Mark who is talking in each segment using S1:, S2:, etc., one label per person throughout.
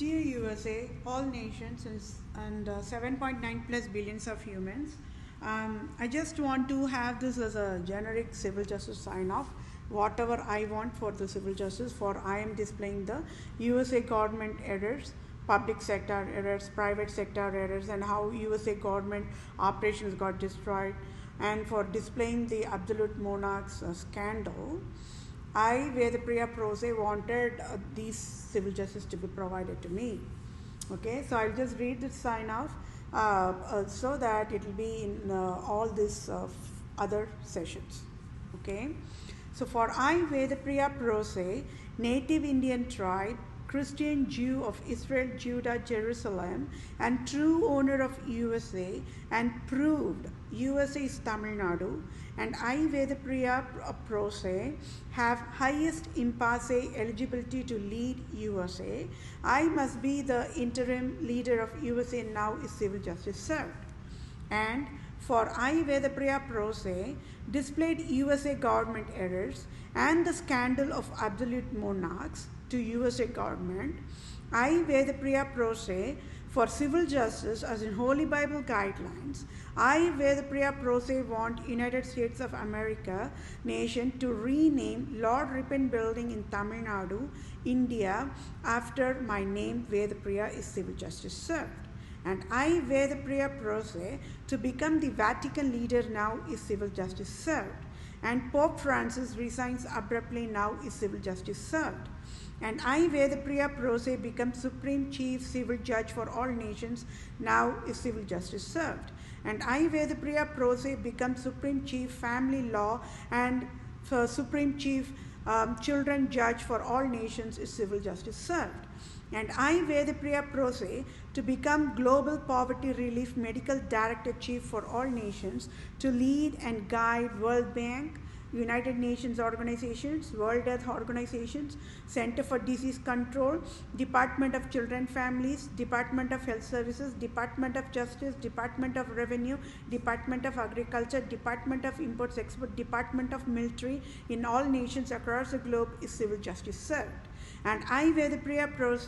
S1: Dear USA, all nations and 7.9 plus billions of humans, I just want to have this as a generic civil justice sign off. Whatever I want for the civil justice, for I am displaying the USA government errors, public sector errors, private sector errors, and how USA government operations got destroyed, and for displaying the absolute monarchs scandal. I, Vedapriya Prose, wanted these civil justice to be provided to me. Okay, so I'll just read this sign off so that it will be in all these other sessions. Okay, so for I, Vedapriya Prose, native Indian tribe, Christian Jew of Israel, Judah, Jerusalem, and true owner of USA, and proved USA is Tamil Nadu, and I, Vedapriya Prose, have highest impasse eligibility to lead USA. I must be the interim leader of USA now is civil justice served. And for I, Vedapriya Prose, displayed USA government errors and the scandal of absolute monarchs to USA government. I, Vedapriya Prose, for civil justice as in Holy Bible guidelines. I, Vedapriya Prose, want United States of America nation to rename Lord Ripon Building in Tamil Nadu, India, after my name Vedapriya is civil justice served. And I, Vedapriya Prose, to become the Vatican leader now is civil justice served. And Pope Francis resigns abruptly now is civil justice served. And I, Vedapriya Prose, become Supreme Chief Civil Judge for all nations, now is civil justice served. And I, Vedapriya Prose, become Supreme Chief Family Law and Supreme Chief Children Judge for all nations is civil justice served. And I, Vedapriya Prose, to become Global Poverty Relief Medical Director Chief for all nations, to lead and guide World Bank, United Nations organizations, World Health Organizations, Center for Disease Control, Department of Children Families, Department of Health Services, Department of Justice, Department of Revenue, Department of Agriculture, Department of Imports Export, Department of Military in all nations across the globe is civil justice served. And I, Vedapriya Prose,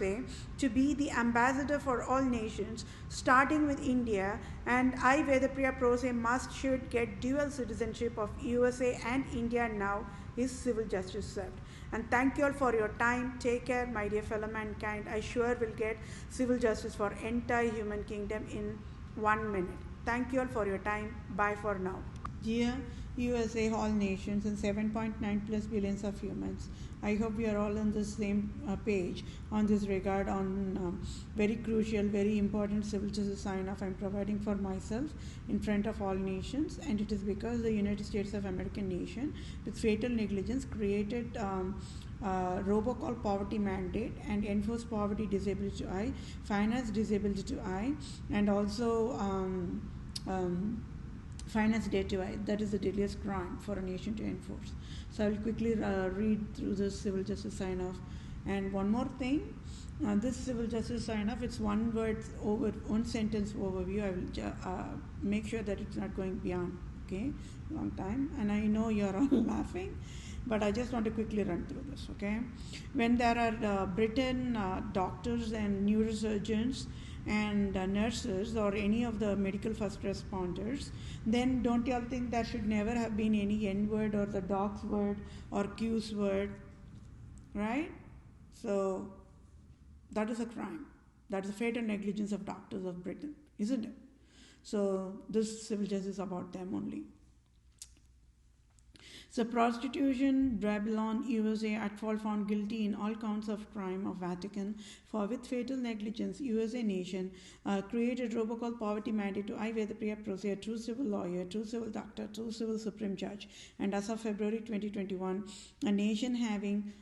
S1: to be the ambassador for all nations, starting with India, and I, Vedapriya Prose, should get dual citizenship of USA and India now is civil justice served. And thank you all for your time. Take care, my dear fellow mankind. I sure will get civil justice for entire human kingdom in 1 minute. Thank you all for your time. Bye for now. Dear USA, all nations, and 7.9 plus billions of humans, I hope we are all on the same page on this regard on very crucial, very important civil justice sign-off I'm providing for myself in front of all nations, and it is because the United States of American nation with fatal negligence created robocall poverty mandate and enforced poverty disability to I, finance disability to I, and also finance debt to I. That is the deadliest crime for a nation to enforce. So I will quickly read through this civil justice sign-off. And one more thing, this civil justice sign-off, it's one sentence overview. I will make sure that it's not going beyond, okay, long time. And I know you're all laughing, but I just want to quickly run through this, okay. When there are Britain doctors and neurosurgeons and nurses or any of the medical first responders, then don't y'all think there should never have been any N word or the dog's word or Q's word, right? So that is a crime. That is a fatal negligence of doctors of Britain, isn't it? So this civil justice is about them only. So prostitution, Babylon, USA at fault found guilty in all counts of crime of Vatican for with fatal negligence, USA nation created robocall poverty mandate to I, Vedapriya Prose, a true civil lawyer, true civil doctor, true civil supreme judge, and as of February 2021, a nation having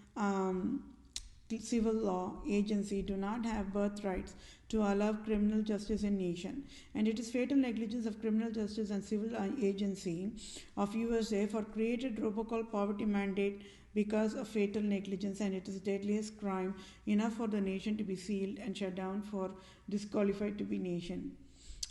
S1: civil law agency do not have birthrights to allow criminal justice in nation, and it is fatal negligence of criminal justice and civil agency of USA for created robocall poverty mandate because of fatal negligence, and it is deadliest crime enough for the nation to be sealed and shut down for disqualified to be nation.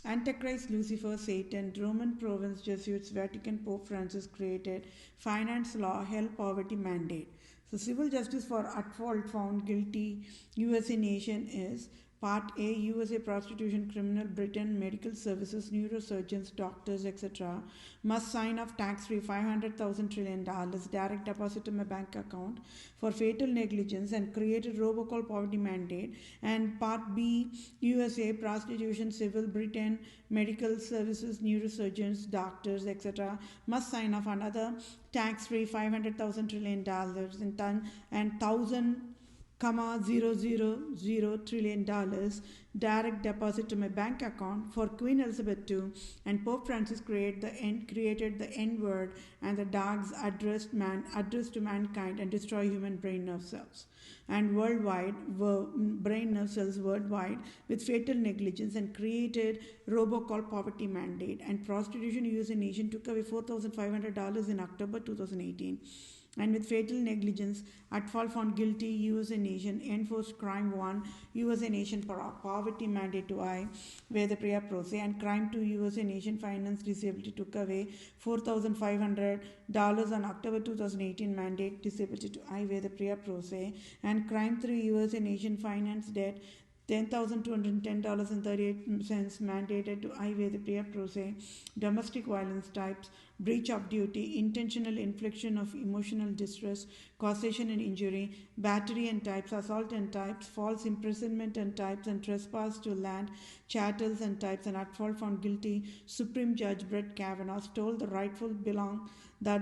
S1: Antichrist, Lucifer, Satan, Roman province Jesuits, Vatican Pope Francis created finance law, hell poverty mandate. So civil justice for at fault found guilty USA nation is Part A, USA prostitution, criminal, Britain, medical services, neurosurgeons, doctors, etc. must sign off tax-free $500,000 trillion direct deposit to my bank account for fatal negligence and created robocall poverty mandate. And Part B, USA prostitution, civil, Britain, medical services, neurosurgeons, doctors, etc. must sign off another tax-free $500,000 trillion in ton and thousand comma 000 trillion direct deposit to my bank account for Queen Elizabeth II, and Pope Francis created the N word and the dogs addressed to mankind and destroy human brain nerve cells and worldwide brain nerve cells worldwide with fatal negligence and created robocall poverty mandate. And prostitution USA nation took away $4,500 in October 2018. And with fatal negligence, at fault found guilty, USA nation enforced crime 1, USA nation poverty mandate to I, where the Priya Pro Se, and crime 2, USA nation finance disability took away $4,500 on October 2018 mandate disability to I, where the Priya Pro Se, and crime 3, USA nation finance debt $10,210.38 mandated to I weigh the Priya Pro Se, domestic violence types, breach of duty, intentional infliction of emotional distress, causation and injury, battery and types, assault and types, false imprisonment and types, and trespass to land, chattels and types, and at fault found guilty. Supreme Judge Brett Kavanaugh stole the rightful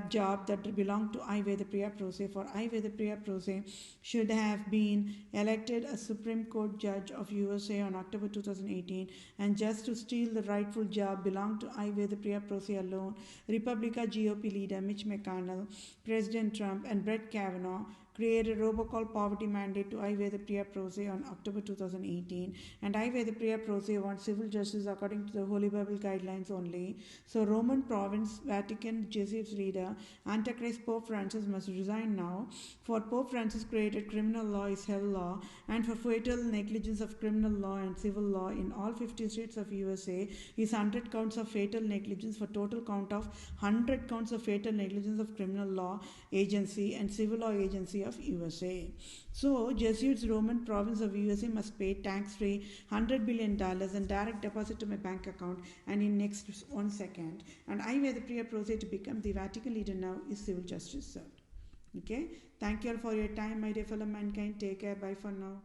S1: job that belonged to I weigh the Priya Pro Se, for I weigh the Priya Pro Se should have been elected a Supreme Court judge of USA on October 2018, and just to steal the rightful job belonged to I weigh the Priya Pro Se alone, Republican GOP leader Mitch McConnell, President Trump, and Brett Kavanaugh created robocall poverty mandate to I weigh the Priya Pro Se on October 2018, and I weigh the Priya Pro Se wants civil justice according to the Holy Bible guidelines only. So Roman province Vatican Jesuits leader Antichrist Pope Francis must resign now, for Pope Francis created criminal law is hell law, and for fatal negligence of criminal law and civil law in all 50 states of USA is 100 counts of fatal negligence for total count of 100 counts of fatal negligence of criminal law agency and civil law agency of USA. So Jesuits Roman province of USA must pay tax-free $100 billion and direct deposit to my bank account and in next 1 second. And I weigh the Priya Pro Se to become the Vatican leader now is civil justice served. Okay. Thank you all for your time, my dear fellow mankind. Take care. Bye for now.